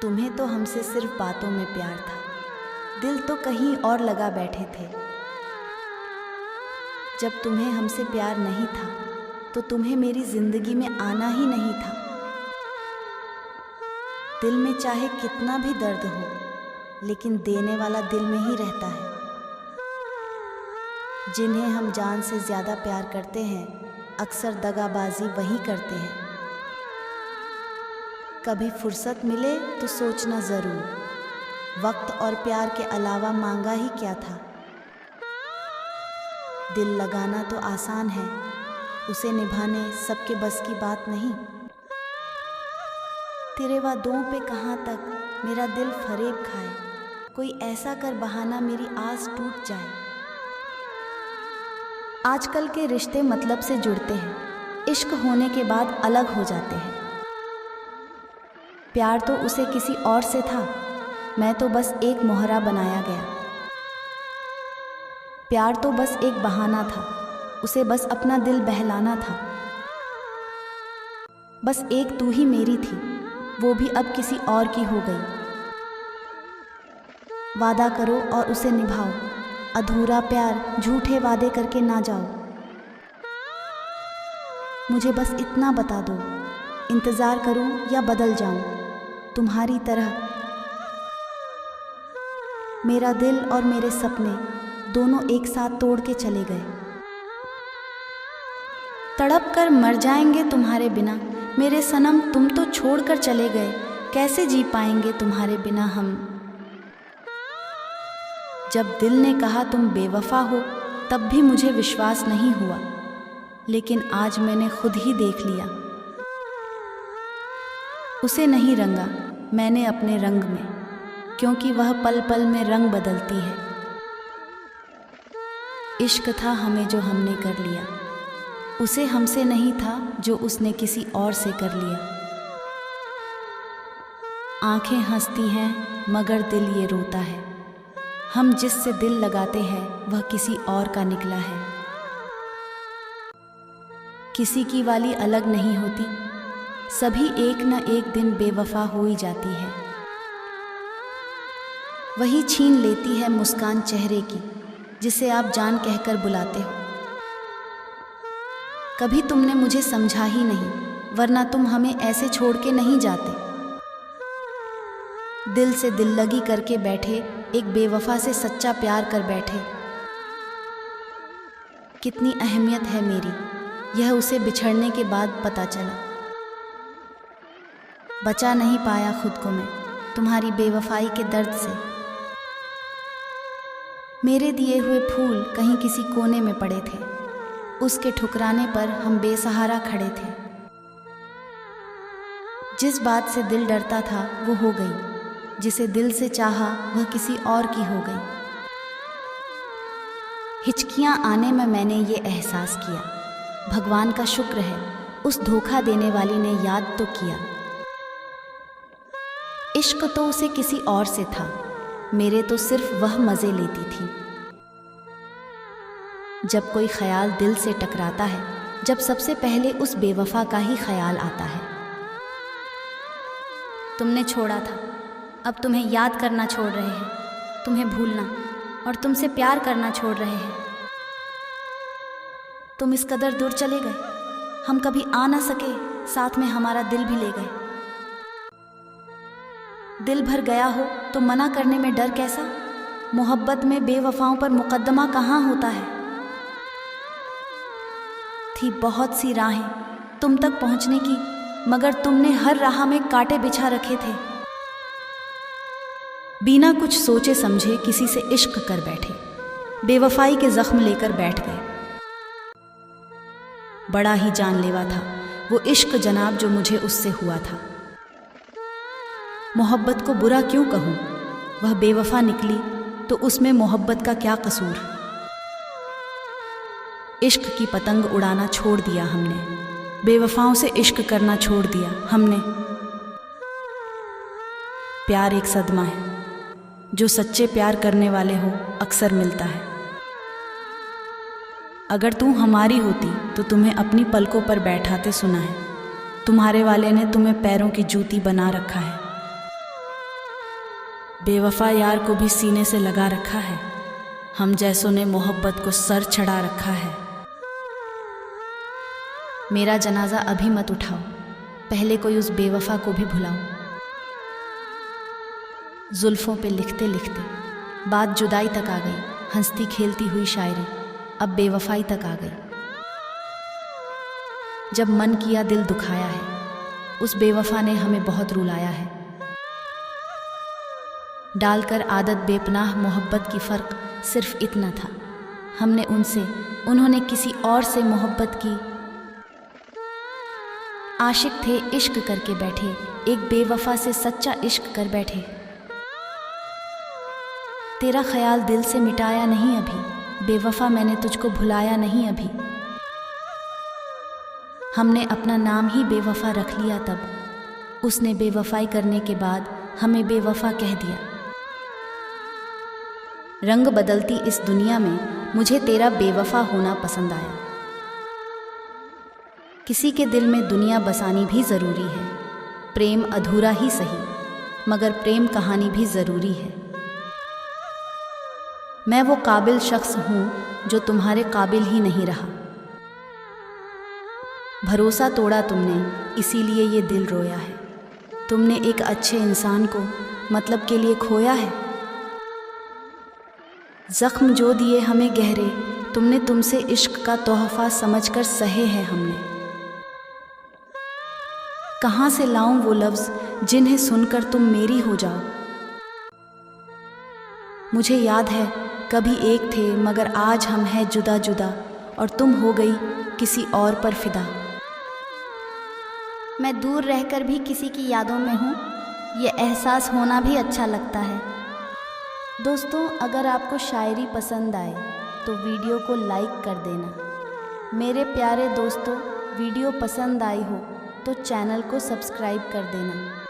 तुम्हें तो हमसे सिर्फ बातों में प्यार था, दिल तो कहीं और लगा बैठे थे। जब तुम्हें हमसे प्यार नहीं था तो तुम्हें मेरी जिंदगी में आना ही नहीं था। दिल में चाहे कितना भी दर्द हो, लेकिन देने वाला दिल में ही रहता है। जिन्हें हम जान से ज़्यादा प्यार करते हैं, अक्सर दगाबाजी वही करते हैं। कभी फुर्सत मिले तो सोचना ज़रूर, वक्त और प्यार के अलावा मांगा ही क्या था। दिल लगाना तो आसान है, उसे निभाने सबके बस की बात नहीं। तेरे वादों पे कहाँ तक मेरा दिल फरेब खाए, कोई ऐसा कर बहाना मेरी आस टूट जाए। आजकल के रिश्ते मतलब से जुड़ते हैं, इश्क होने के बाद अलग हो जाते हैं। प्यार तो उसे किसी और से था, मैं तो बस एक मोहरा बनाया गया। प्यार तो बस एक बहाना था, उसे बस अपना दिल बहलाना था। बस एक तू ही मेरी थी, वो भी अब किसी और की हो गई। वादा करो और उसे निभाओ, अधूरा प्यार झूठे वादे करके ना जाओ। मुझे बस इतना बता दो, इंतज़ार करूं या बदल जाऊं तुम्हारी तरह। मेरा दिल और मेरे सपने दोनों एक साथ तोड़ के चले गए। तड़प कर मर जाएंगे तुम्हारे बिना, मेरे सनम तुम तो छोड़ कर चले गए। कैसे जी पाएंगे तुम्हारे बिना हम। जब दिल ने कहा तुम बेवफा हो, तब भी मुझे विश्वास नहीं हुआ, लेकिन आज मैंने खुद ही देख लिया। उसे नहीं रंगा मैंने अपने रंग में, क्योंकि वह पल पल में रंग बदलती है। इश्क था हमें जो हमने कर लिया, उसे हमसे नहीं था जो उसने किसी और से कर लिया। आंखें हंसती हैं मगर दिल ये रोता है, हम जिससे दिल लगाते हैं वह किसी और का निकला है। किसी की वाली अलग नहीं होती, सभी एक न एक दिन बेवफा हो ही जाती है। वही छीन लेती है मुस्कान चेहरे की, जिसे आप जान कहकर बुलाते हो। कभी तुमने मुझे समझा ही नहीं, वरना तुम हमें ऐसे छोड़ के नहीं जाते। दिल से दिल लगी करके बैठे, एक बेवफा से सच्चा प्यार कर बैठे। कितनी अहमियत है मेरी, यह उसे बिछड़ने के बाद पता चला। बचा नहीं पाया खुद को मैं तुम्हारी बेवफाई के दर्द से। मेरे दिए हुए फूल कहीं किसी कोने में पड़े थे, उसके ठुकराने पर हम बेसहारा खड़े थे। जिस बात से दिल डरता था वो हो गई, जिसे दिल से चाहा वह किसी और की हो गई। हिचकियां आने में मैंने ये एहसास किया, भगवान का शुक्र है उस धोखा देने वाली ने याद तो किया। इश्क तो उसे किसी और से था, मेरे तो सिर्फ वह मज़े लेती थी। जब कोई ख्याल दिल से टकराता है, जब सबसे पहले उस बेवफा का ही ख्याल आता है। तुमने छोड़ा था, अब तुम्हें याद करना छोड़ रहे हैं, तुम्हें भूलना और तुमसे प्यार करना छोड़ रहे हैं। तुम इस कदर दूर चले गए, हम कभी आ ना सके, साथ में हमारा दिल भी ले गए। दिल भर गया हो तो मना करने में डर कैसा, मोहब्बत में बेवफाओं पर मुकद्दमा कहाँ होता है। थी बहुत सी राहें तुम तक पहुँचने की, मगर तुमने हर राह में कांटे बिछा रखे थे। बिना कुछ सोचे समझे किसी से इश्क कर बैठे, बेवफाई के जख्म लेकर बैठ गए। बड़ा ही जानलेवा था वो इश्क जनाब जो मुझे उससे हुआ था। मोहब्बत को बुरा क्यों कहूँ, वह बेवफा निकली तो उसमें मोहब्बत का क्या कसूर। इश्क की पतंग उड़ाना छोड़ दिया हमने, बेवफाओं से इश्क करना छोड़ दिया हमने। प्यार एक सदमा है, जो सच्चे प्यार करने वाले हो अक्सर मिलता है। अगर तू हमारी होती तो तुम्हें अपनी पलकों पर बैठाते सुना है, तुम्हारे वाले ने तुम्हें पैरों की जूती बना रखा है। बेवफा यार को भी सीने से लगा रखा है, हम जैसों ने मोहब्बत को सर चढ़ा रखा है। मेरा जनाजा अभी मत उठाओ, पहले कोई उस बेवफा को भी भुलाओ। जुल्फों पे लिखते लिखते बात जुदाई तक आ गई, हंसती खेलती हुई शायरी अब बेवफाई तक आ गई। जब मन किया दिल दुखाया है, उस बेवफा ने हमें बहुत रुलाया है। डालकर आदत बेपनाह मोहब्बत की फ़र्क सिर्फ इतना था, हमने उनसे, उन्होंने किसी और से मोहब्बत की। आशिक थे इश्क करके बैठे, एक बेवफा से सच्चा इश्क कर बैठे। तेरा ख्याल दिल से मिटाया नहीं अभी, बेवफा मैंने तुझको भुलाया नहीं अभी। हमने अपना नाम ही बेवफा रख लिया तब, उसने बेवफाई करने के बाद हमें बेवफा कह दिया। रंग बदलती इस दुनिया में मुझे तेरा बेवफा होना पसंद आया। किसी के दिल में दुनिया बसानी भी ज़रूरी है, प्रेम अधूरा ही सही मगर प्रेम कहानी भी ज़रूरी है। मैं वो काबिल शख्स हूँ जो तुम्हारे काबिल ही नहीं रहा। भरोसा तोड़ा तुमने इसीलिए ये दिल रोया है, तुमने एक अच्छे इंसान को मतलब के लिए खोया है। ज़ख्म जो दिए हमें गहरे, तुमने तुमसे इश्क का तोहफ़ा समझकर सहे हैं हमने। कहाँ से लाऊं वो लफ्ज़ जिन्हें सुनकर तुम मेरी हो जाओ। मुझे याद है कभी एक थे मगर आज हम हैं जुदा जुदा, और तुम हो गई किसी और पर फिदा। मैं दूर रहकर भी किसी की यादों में हूँ, ये एहसास होना भी अच्छा लगता है। दोस्तों, अगर आपको शायरी पसंद आए तो वीडियो को लाइक कर देना। मेरे प्यारे दोस्तों, वीडियो पसंद आई हो तो चैनल को सब्सक्राइब कर देना।